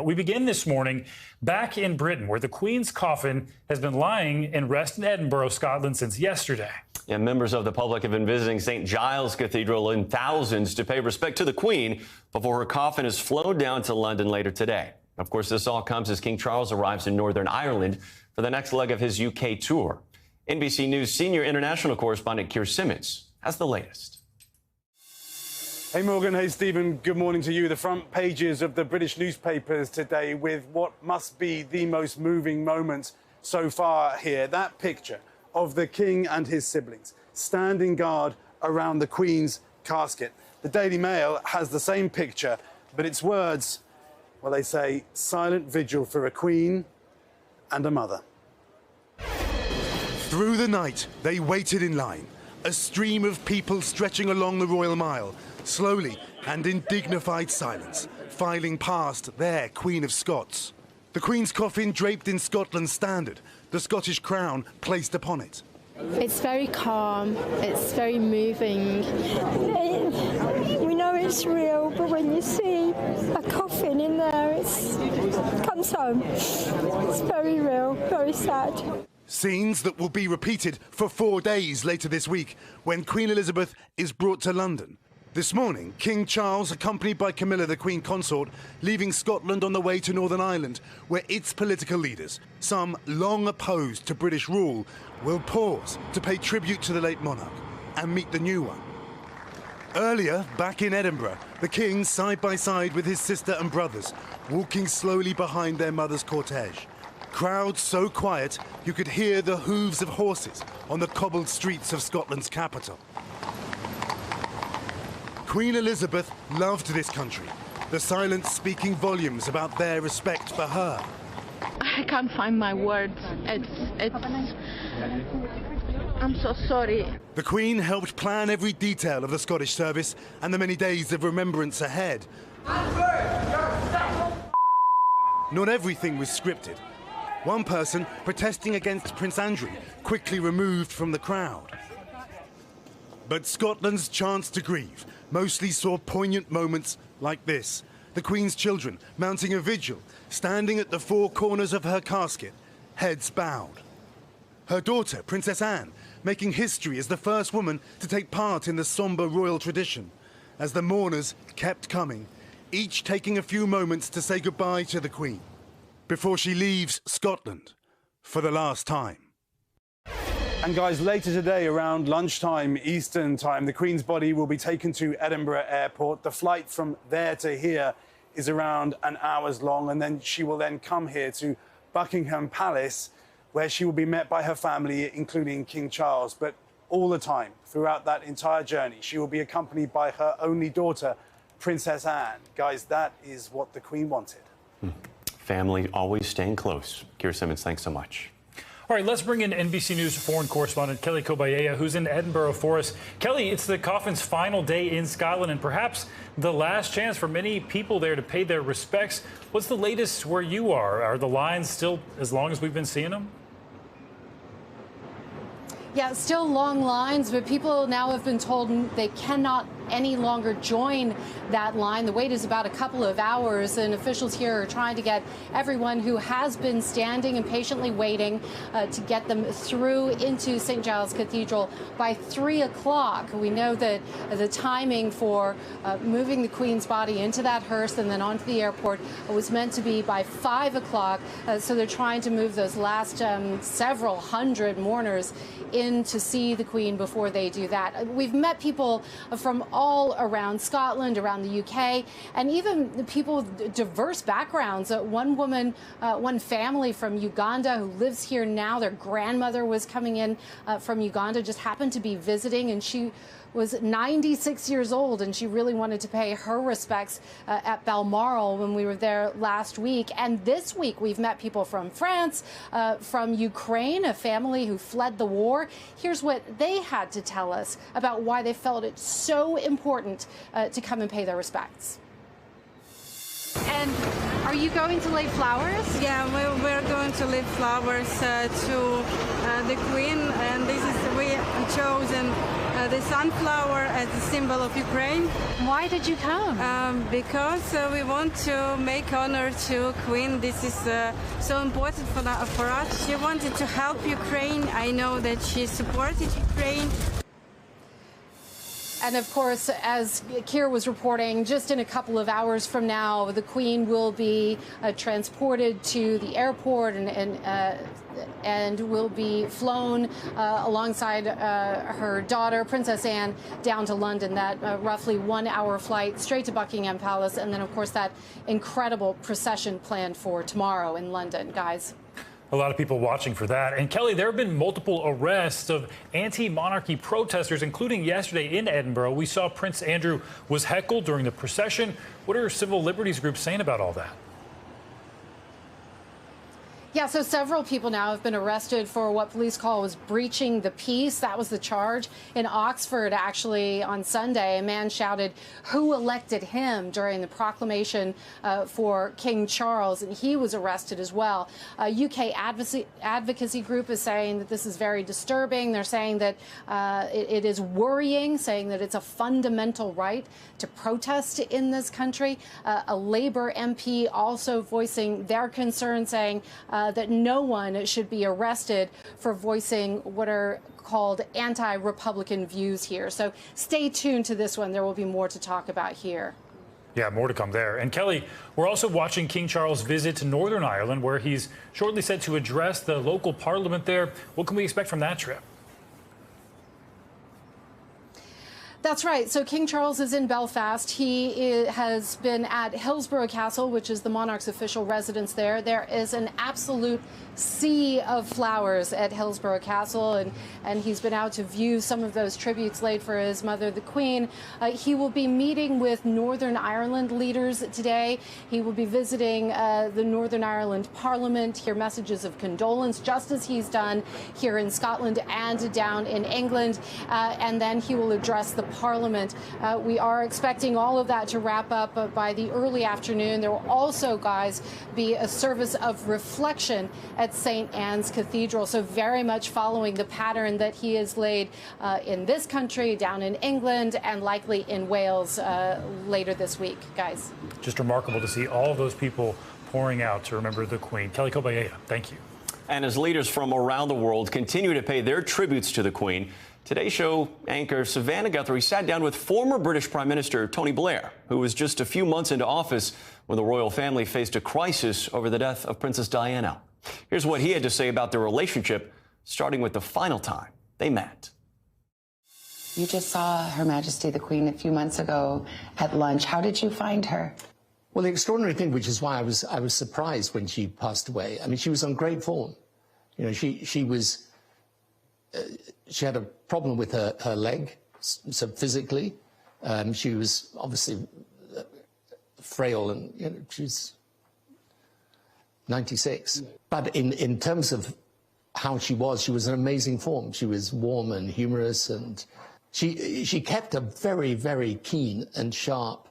But we begin this morning back in Britain, where the Queen's coffin has been lying in rest in Edinburgh, Scotland, since yesterday. Yeah, members of the public have been visiting St. Giles Cathedral in thousands to pay respect to the Queen before her coffin is flown down to London later today. Of course, this all comes as King Charles arrives in Northern Ireland for the next leg of his UK tour. NBC News senior international correspondent Keir Simmons has the latest. Hey Morgan, hey Stephen, good morning to you. The front pages of the British newspapers today with what must be the most moving moment so far here. That picture of the King and his siblings standing guard around the Queen's casket. The Daily Mail has the same picture, but its words, well, they say, silent vigil for a Queen and a mother. Through the night, they waited in line, a stream of people stretching along the Royal Mile, slowly and in dignified silence, filing past their Queen of Scots. The Queen's coffin draped in Scotland's standard, the Scottish crown placed upon it. It's very calm, it's very moving. We know it's real, but when you see a coffin in there, it comes home. It's very real, very sad. Scenes that will be repeated for 4 days later this week when Queen Elizabeth is brought to London. This morning, King Charles, accompanied by Camilla, the Queen Consort, leaving Scotland on the way to Northern Ireland, where its political leaders, some long opposed to British rule, will pause to pay tribute to the late monarch and meet the new one. Earlier, back in Edinburgh, the King, side by side with his sister and brothers, walking slowly behind their mother's cortege. Crowds so quiet you could hear the hooves of horses on the cobbled streets of Scotland's capital. Queen Elizabeth loved this country, the silence speaking volumes about their respect for her. I can't find my words. I'm so sorry. The Queen helped plan every detail of the Scottish service and the many days of remembrance ahead. Not everything was scripted. One person protesting against Prince Andrew quickly removed from the crowd. But Scotland's chance to grieve mostly saw poignant moments like this. The Queen's children mounting a vigil, standing at the four corners of her casket, heads bowed. Her daughter, Princess Anne, making history as the first woman to take part in the sombre royal tradition, as the mourners kept coming, each taking a few moments to say goodbye to the Queen before she leaves Scotland for the last time. And guys, later today around lunchtime Eastern time, the Queen's body will be taken to Edinburgh Airport. The flight from there to here is around an hour's long, and then she will then come here to Buckingham Palace, where she will be met by her family, including King Charles. But all the time, throughout that entire journey, she will be accompanied by her only daughter, Princess Anne. Guys, that is what the Queen wanted. Family always staying close. Keir Simmons, thanks so much. All right, let's bring in NBC News foreign correspondent Kelly Kobayea, who's in Edinburgh for us. Kelly, it's the coffin's final day in Scotland and perhaps the last chance for many people there to pay their respects. What's the latest where you are? Are the lines still as long as we've been seeing them? Yeah, still long lines, but people now have been told they cannot any longer join that line. The wait is about a couple of hours, and officials here are trying to get everyone who has been standing and patiently waiting to get them through into St. Giles Cathedral by 3 o'clock. We know that the timing for moving the Queen's body into that hearse and then onto the airport was meant to be by 5 o'clock. So they're trying to move those last several hundred mourners in to see the Queen before they do that. We've met people from all around Scotland, around the UK, and even people with diverse backgrounds. One woman, one family from Uganda who lives here now, their grandmother was coming in from Uganda, just happened to be visiting, and she was 96 years old, and she really wanted to pay her respects at Balmoral when we were there last week. And this week we've met people from France, from Ukraine, a family who fled the war. Here's what they had to tell us about why they felt it so important to come and pay their respects. And Are you going to lay flowers? Yeah, we're going to leave flowers to the Queen, and we chosen the sunflower as a symbol of Ukraine. Why did you come? Because we want to make honor to Queen. This is so important for us. She wanted to help Ukraine. I know that she supported Ukraine. And of course, as Keir was reporting, just in a couple of hours from now, the Queen will be transported to the airport and will be flown alongside her daughter, Princess Anne, down to London. That roughly 1 hour flight straight to Buckingham Palace. And then, of course, that incredible procession planned for tomorrow in London, guys. A lot of people watching for that. And Kelly, there have been multiple arrests of anti-monarchy protesters, including yesterday in Edinburgh. We saw Prince Andrew was heckled during the procession. What are civil liberties groups saying about all that? Yeah, so several people now have been arrested for what police call was breaching the peace. That was the charge. In Oxford, actually, on Sunday, a man shouted, "Who elected him?" during the proclamation for King Charles, and he was arrested as well. A UK advocacy group is saying that this is very disturbing. They're saying that it is worrying, saying that it's a fundamental right to protest in this country. A Labour MP also voicing their concern, saying that no one should be arrested for voicing what are called anti-Republican views here. So stay tuned to this one. There will be more to talk about here. Yeah, more to come there. And Kelly, we're also watching King Charles' visit to Northern Ireland, where he's shortly set to address the local parliament there. What can we expect from that trip? That's right. So King Charles is in Belfast. He has been at Hillsborough Castle, which is the monarch's official residence there. There is an absolute sea of flowers at Hillsborough Castle, and he's been out to view some of those tributes laid for his mother, the Queen. He will be meeting with Northern Ireland leaders today. He will be visiting the Northern Ireland Parliament, hear messages of condolence, just as he's done here in Scotland and down in England, and then he will address the Parliament. We are expecting all of that to wrap up by the early afternoon. There will also, guys, be a service of reflection at St. Anne's Cathedral. So very much following the pattern that he has laid in this country, down in England, and likely in Wales later this week, guys. Just remarkable to see all of those people pouring out to remember the Queen. Kelly Kobayea, thank you. And as leaders from around the world continue to pay their tributes to the Queen, Today's Show anchor Savannah Guthrie sat down with former British Prime Minister Tony Blair, who was just a few months into office when the royal family faced a crisis over the death of Princess Diana. Here's what he had to say about their relationship, starting with the final time they met. You just saw Her Majesty the Queen a few months ago at lunch. How did you find her? Well, the extraordinary thing, which is why I was surprised when she passed away. I mean, she was on great form. You know, she was. She had a problem with her leg, so physically. She was obviously frail, and you know, she's 96. But in terms of how she was in amazing form. She was warm and humorous, and she kept a very, very keen and sharp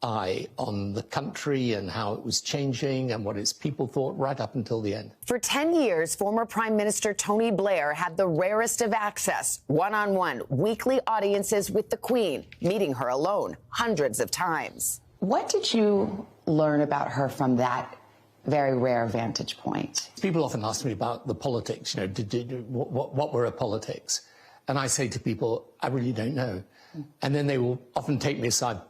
eye on the country and how it was changing and what its people thought right up until the end. For 10 years, former Prime Minister Tony Blair had the rarest of access, one-on-one, weekly audiences with the Queen, meeting her alone hundreds of times. What did you learn about her from that very rare vantage point? People often ask me about the politics, you know, what were her politics? And I say to people, I really don't know. And then they will often take me aside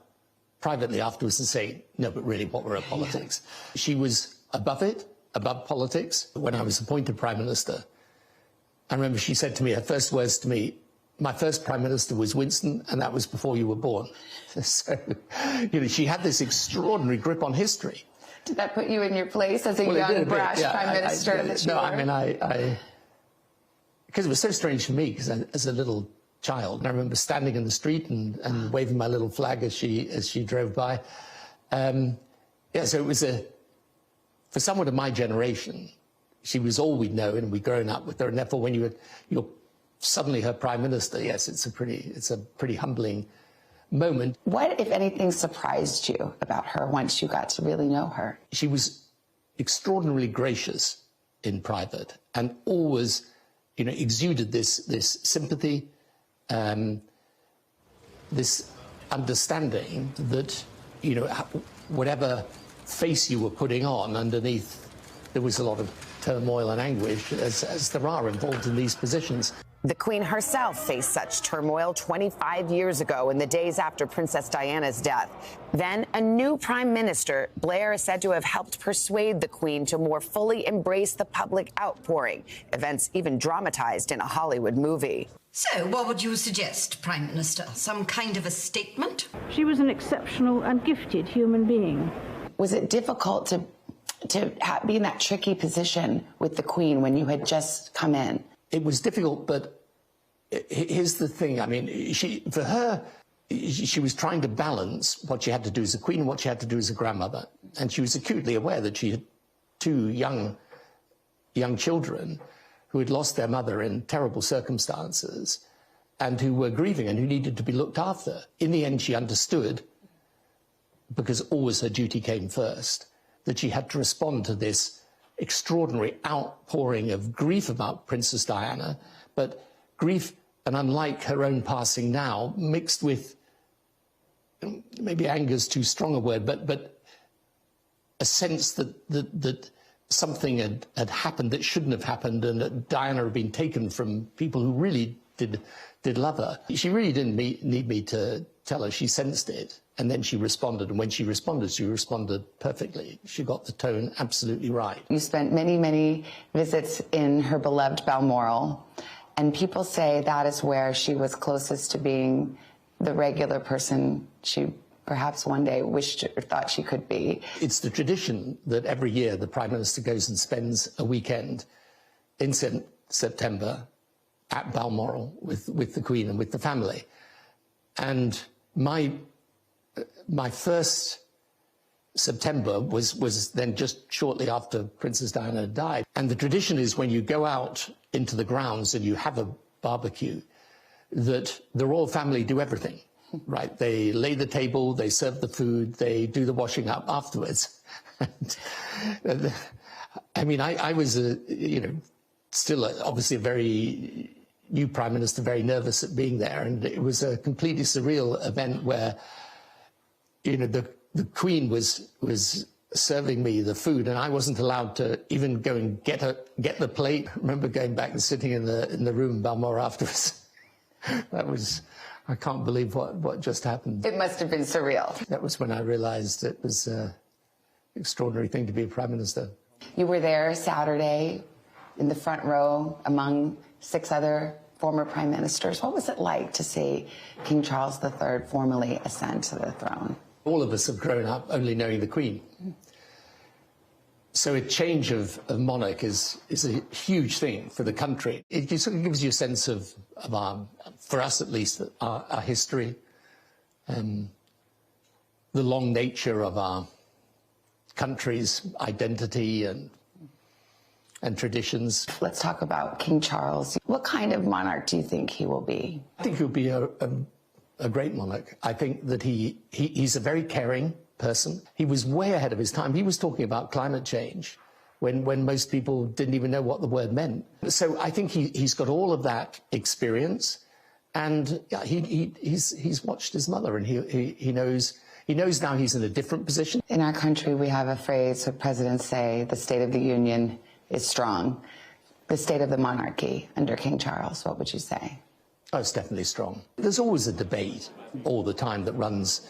privately afterwards and say, no, but really, what were her politics? Yeah. She was above it, above politics. When I was appointed Prime Minister, I remember she said to me, her first words to me, my first Prime Minister was Winston, and that was before you were born. So, you know, she had this extraordinary grip on history. Did that put you in your place as a young, brash Prime Minister? Because it was so strange for me, because as a little child, and I remember standing in the street and waving my little flag as she drove by. Yeah, so it was for someone of my generation, she was all we'd known, and we'd grown up with her, and therefore when you're suddenly her Prime Minister, yes, it's a pretty humbling moment. What, if anything, surprised you about her once you got to really know her? She was extraordinarily gracious in private and always, exuded this sympathy, this understanding that, whatever face you were putting on underneath, there was a lot of turmoil and anguish, as there are involved in these positions. The Queen herself faced such turmoil 25 years ago in the days after Princess Diana's death. Then a new Prime Minister, Blair, is said to have helped persuade the Queen to more fully embrace the public outpouring, events even dramatized in a Hollywood movie. So, what would you suggest, Prime Minister? Some kind of a statement? She was an exceptional and gifted human being. Was it difficult to be in that tricky position with the Queen when you had just come in? It was difficult, but here's the thing. I mean, she was trying to balance what she had to do as a queen and what she had to do as a grandmother. And she was acutely aware that she had two young children who had lost their mother in terrible circumstances and who were grieving and who needed to be looked after. In the end, she understood, because always her duty came first, that she had to respond to this extraordinary outpouring of grief about Princess Diana, but grief, and unlike her own passing now, mixed with, maybe anger's too strong a word, but a sense that something had happened that shouldn't have happened, and that Diana had been taken from people who really did love her. She really didn't need me to tell her. She sensed it, and then she responded. And when she responded perfectly. She got the tone absolutely right. You spent many, many visits in her beloved Balmoral, and people say that is where she was closest to being the regular person she perhaps one day wished or thought she could be. It's the tradition that every year the Prime Minister goes and spends a weekend in September at Balmoral with the Queen and with the family. And my first September was then just shortly after Princess Diana died. And the tradition is when you go out into the grounds and you have a barbecue, that the royal family do everything, right? They lay the table, they serve the food, they do the washing up afterwards. I mean, I was, still obviously a very new Prime Minister, very nervous at being there. And it was a completely surreal event where, the Queen was serving me the food, and I wasn't allowed to even go and get the plate. I remember going back and sitting in the room in Balmoral afterwards. That was, I can't believe what just happened. It must have been surreal. That was when I realized it was an extraordinary thing to be a Prime Minister. You were there Saturday in the front row among 6 other former prime ministers. What was it like to see King Charles III formally ascend to the throne? All of us have grown up only knowing the Queen. So a change of monarch is a huge thing for the country. It sort of gives you a sense of our, for us at least, our history, the long nature of our country's identity and traditions. Let's talk about King Charles. What kind of monarch do you think he will be? I think he'll be a great monarch. I think that he's a very caring person. He was way ahead of his time. He was talking about climate change when most people didn't even know what the word meant. So I think he's got all of that experience, and he's watched his mother, and he knows now he's in a different position. In our country, we have a phrase that presidents say: the State of the Union is strong. The state of the monarchy under King Charles, what would you say? Oh, it's definitely strong. There's always a debate all the time that runs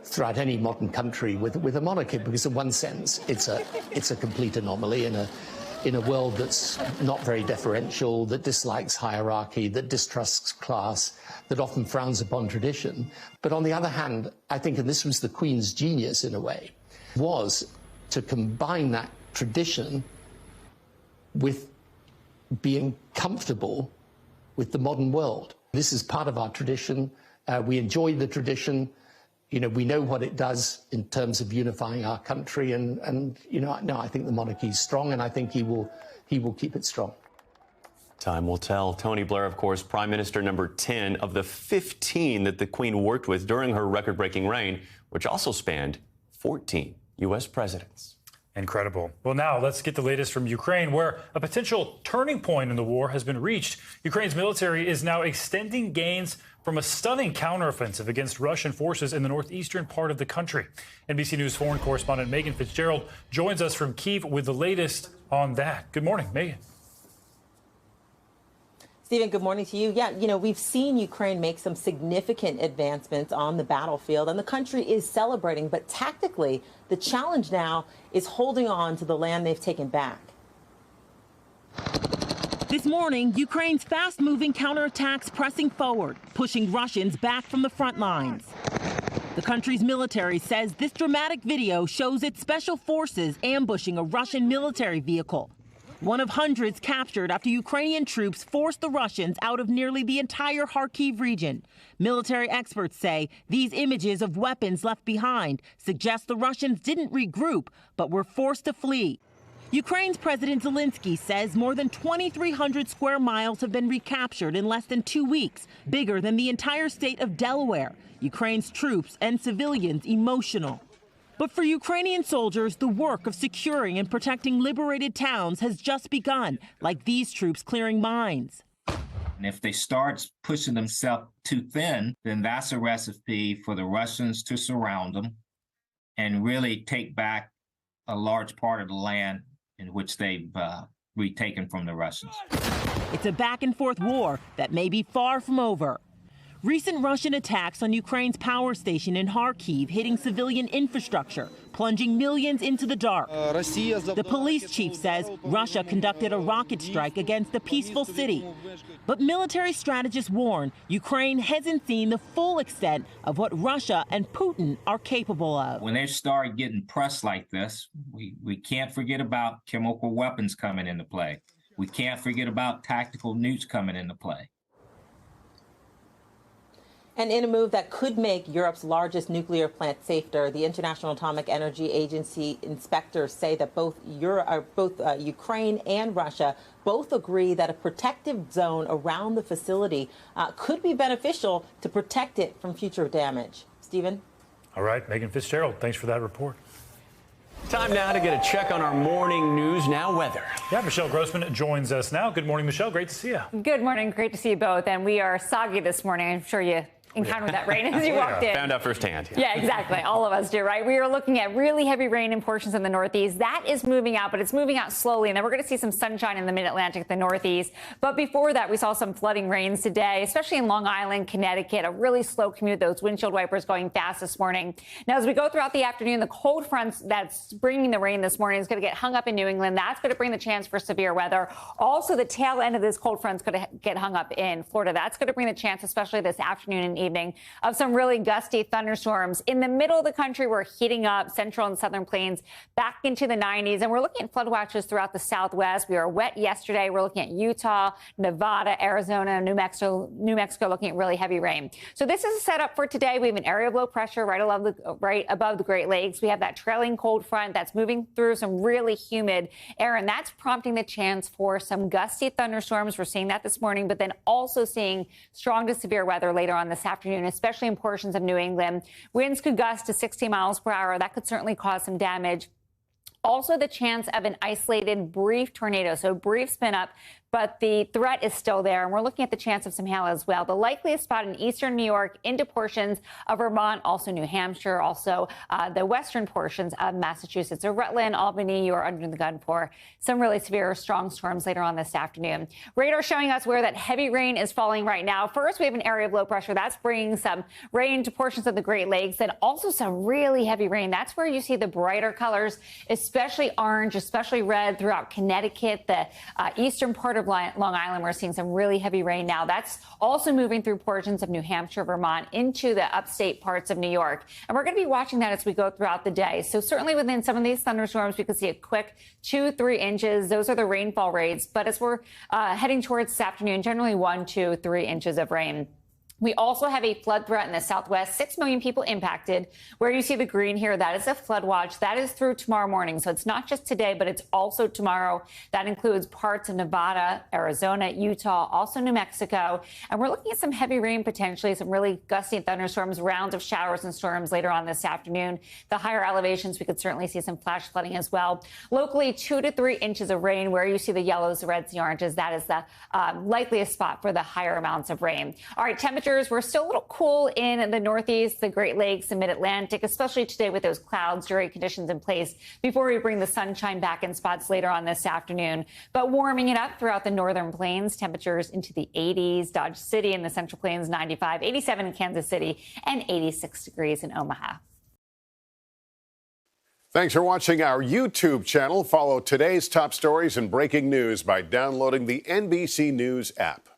throughout any modern country with a monarchy, because in one sense it's a complete anomaly in a world that's not very deferential, that dislikes hierarchy, that distrusts class, that often frowns upon tradition. But on the other hand, I think, and this was the Queen's genius in a way, was to combine that tradition with being comfortable with the modern world. This is part of our tradition. We enjoy the tradition. We know what it does in terms of unifying our country, and I think the monarchy is strong, and I think he will keep it strong. Time will tell. Tony Blair, of course, Prime Minister number 10 of the 15 that the Queen worked with during her record-breaking reign, which also spanned 14 U.S. presidents. Incredible. Well, now let's get the latest from Ukraine, where a potential turning point in the war has been reached. Ukraine's military is now extending gains from a stunning counteroffensive against Russian forces in the northeastern part of the country. NBC News foreign correspondent Megan Fitzgerald joins us from Kyiv with the latest on that. Good morning, Megan. Stephen, good morning to you. Yeah, we've seen Ukraine make some significant advancements on the battlefield, and the country is celebrating. But tactically, the challenge now is holding on to the land they've taken back. This morning, Ukraine's fast-moving counterattacks pressing forward, pushing Russians back from the front lines. The country's military says this dramatic video shows its special forces ambushing a Russian military vehicle, one of hundreds captured after Ukrainian troops forced the Russians out of nearly the entire Kharkiv region. Military experts say these images of weapons left behind suggest the Russians didn't regroup, but were forced to flee. Ukraine's President Zelensky says more than 2,300 square miles have been recaptured in less than 2 weeks, bigger than the entire state of Delaware. Ukraine's troops and civilians emotional. But for Ukrainian soldiers, the work of securing and protecting liberated towns has just begun, like these troops clearing mines. And if they start pushing themselves too thin, then that's a recipe for the Russians to surround them and really take back a large part of the land in which they've retaken from the Russians. It's a back-and-forth war that may be far from over. Recent Russian attacks on Ukraine's power station in Kharkiv hitting civilian infrastructure, plunging millions into the dark. The police chief says Russia conducted a rocket strike against a peaceful city. But military strategists warn Ukraine hasn't seen the full extent of what Russia and Putin are capable of. When they start getting pressed like this, we can't forget about chemical weapons coming into play. We can't forget about tactical nukes coming into play. And in a move that could make Europe's largest nuclear plant safer, the International Atomic Energy Agency inspectors say that both Ukraine and Russia both agree that a protective zone around the facility could be beneficial to protect it from future damage. Stephen? All right, Megan Fitzgerald, thanks for that report. Time now to get a check on our morning news. Now weather. Yeah, Michelle Grossman joins us now. Good morning, Michelle. Great to see you. Good morning. Great to see you both. And we are soggy this morning. I'm sure you encountered that rain as you walked in. Found out firsthand. Yeah, exactly. All of us do, right? We are looking at really heavy rain in portions of the Northeast. That is moving out, but it's moving out slowly. And then we're going to see some sunshine in the mid-Atlantic, the Northeast. But before that, we saw some flooding rains today, especially in Long Island, Connecticut. A really slow commute, those windshield wipers going fast this morning. Now, as we go throughout the afternoon, the cold fronts that's bringing the rain this morning is going to get hung up in New England. That's going to bring the chance for severe weather. Also, the tail end of this cold front is going to get hung up in Florida. That's going to bring the chance, especially this afternoon and evening, of some really gusty thunderstorms. In the middle of the country, we're heating up central and southern plains back into the 90s. And we're looking at flood watches throughout the Southwest. We were wet yesterday. We're looking at Utah, Nevada, Arizona, New Mexico looking at really heavy rain. So this is a setup for today. We have an area of low pressure right above the Great Lakes. We have that trailing cold front that's moving through some really humid air, and that's prompting the chance for some gusty thunderstorms. We're seeing that this morning, but then also seeing strong to severe weather later on this afternoon, especially in portions of New England. Winds could gust to 60 miles per hour. That could certainly cause some damage. Also, the chance of an isolated brief tornado, so brief spin up, but the threat is still there, and we're looking at the chance of some hail as well. The likeliest spot in eastern New York into portions of Vermont, also New Hampshire, also the western portions of Massachusetts. So Rutland, Albany, you are under the gun for some really severe strong storms later on this afternoon. Radar showing us where that heavy rain is falling right now. First, we have an area of low pressure that's bringing some rain to portions of the Great Lakes, and also some really heavy rain. That's where you see the brighter colors, especially orange, especially red throughout Connecticut, the eastern part of Long Island. We're seeing some really heavy rain now. That's also moving through portions of New Hampshire, Vermont, into the upstate parts of New York. And we're going to be watching that as we go throughout the day. So certainly within some of these thunderstorms, we could see a quick 2-3 inches. Those are the rainfall rates. But as we're heading towards this afternoon, generally 1, 2, 3 inches of rain. We also have a flood threat in the southwest, 6 million people impacted. Where you see the green here, that is a flood watch. That is through tomorrow morning. So it's not just today, but it's also tomorrow. That includes parts of Nevada, Arizona, Utah, also New Mexico. And we're looking at some heavy rain potentially, some really gusty thunderstorms, rounds of showers and storms later on this afternoon. The higher elevations, we could certainly see some flash flooding as well. Locally, 2 to 3 inches of rain. Where you see the yellows, the reds, the oranges, that is the likeliest spot for the higher amounts of rain. All right, temperatures. We're still a little cool in the Northeast, the Great Lakes, the Mid-Atlantic, especially today with those clouds, dreary conditions in place before we bring the sunshine back in spots later on this afternoon. But warming it up throughout the northern plains, temperatures into the 80s. Dodge City in the Central Plains, 95, 87 in Kansas City, and 86 degrees in Omaha. Thanks for watching our YouTube channel. Follow today's top stories and breaking news by downloading the NBC News app.